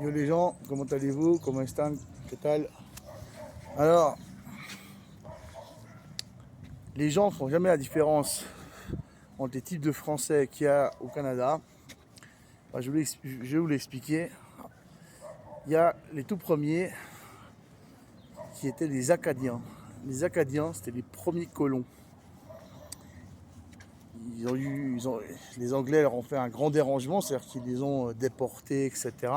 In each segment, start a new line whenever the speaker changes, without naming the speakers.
Yo les gens, comment allez-vous? Comment están? ¿Qué tal? Alors, les gens ne font jamais la différence entre les types de français qu'il y a au Canada. Enfin, je vais vous l'expliquer. Il y a les tout premiers qui étaient les Acadiens. Les Acadiens, c'était les premiers colons. Les Anglais leur ont fait un grand dérangement, c'est-à-dire qu'ils les ont déportés, etc.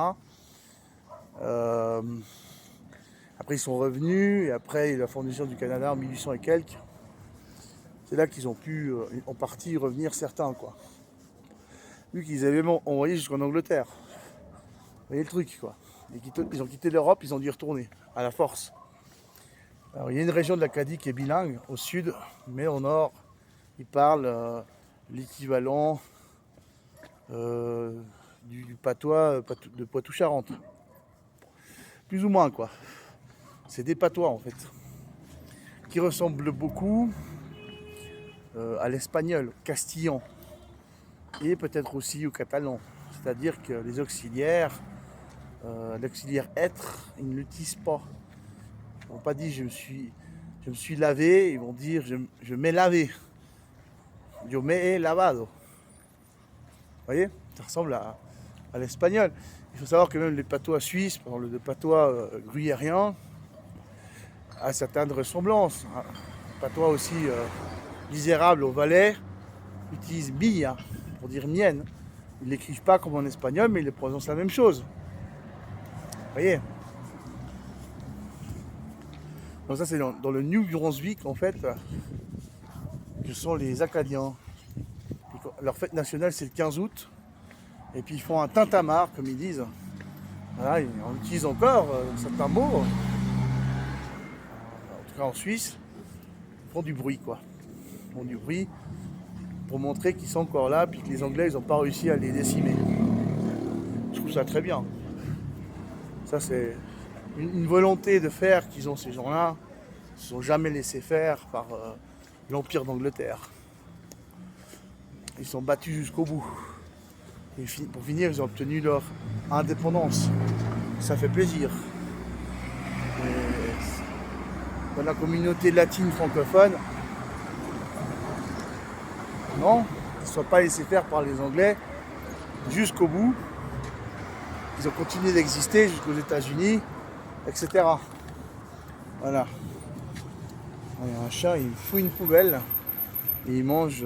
Après, ils sont revenus, et après, la fondation du Canada en 1800 et quelques, c'est là qu'ils ont pu, en partie, revenir certains, quoi. Vu qu'ils avaient envoyé jusqu'en Angleterre. Vous voyez le truc, quoi. Ils ont quitté l'Europe, ils ont dû y retourner, à la force. Alors, il y a une région de l'Acadie qui est bilingue, au sud, mais au nord, ils parlent l'équivalent du patois de Poitou-Charentes. Plus ou moins, quoi. C'est des patois, en fait, qui ressemblent beaucoup à l'espagnol, au castillan, et peut-être aussi au catalan. C'est-à-dire que les auxiliaires, l'auxiliaire être, ils ne l'utilisent pas. Ils n'ont pas dit je me suis lavé, ils vont dire je m'ai lavé. Yo me he lavado. Vous voyez, ça ressemble à l'espagnol. Il faut savoir que même les patois suisses, par exemple le patois gruyérien, a certaines ressemblances. Un patois aussi misérable au Valais utilise billa pour dire mienne. Ils ne l'écrivent pas comme en espagnol, mais ils le prononcent la même chose. Vous voyez? Donc ça c'est dans le New Brunswick en fait, que sont les Acadiens. Leur fête nationale c'est le 15 août. Et puis ils font un tintamarre comme ils disent. Voilà, on utilise encore certains mots. En tout cas en Suisse, ils font du bruit quoi. Ils font du bruit pour montrer qu'ils sont encore là, puis que les Anglais ils n'ont pas réussi à les décimer. Je trouve ça très bien. Ça c'est une volonté de faire qu'ils ont ces gens-là. Ils ne se sont jamais laissés faire par l'Empire d'Angleterre. Ils sont battus jusqu'au bout. Et pour finir, ils ont obtenu leur indépendance. Ça fait plaisir. Et dans la communauté latine francophone, non, ils ne sont pas laissés faire par les Anglais jusqu'au bout. Ils ont continué d'exister jusqu'aux États-Unis, etc. Voilà. Il y a un chat, il fouille une poubelle et il mange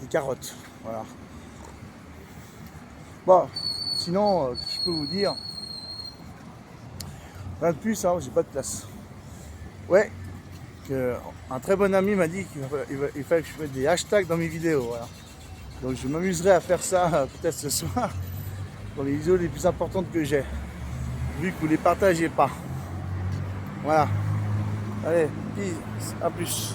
des carottes. Voilà. Bon, sinon, je peux vous dire, rien de plus, hein, j'ai pas de place. Ouais, un très bon ami m'a dit qu'il fallait que je fasse des hashtags dans mes vidéos. Voilà. Donc je m'amuserai à faire ça peut-être ce soir, dans les vidéos les plus importantes que j'ai, vu que vous ne les partagez pas. Voilà. Allez, peace, à plus.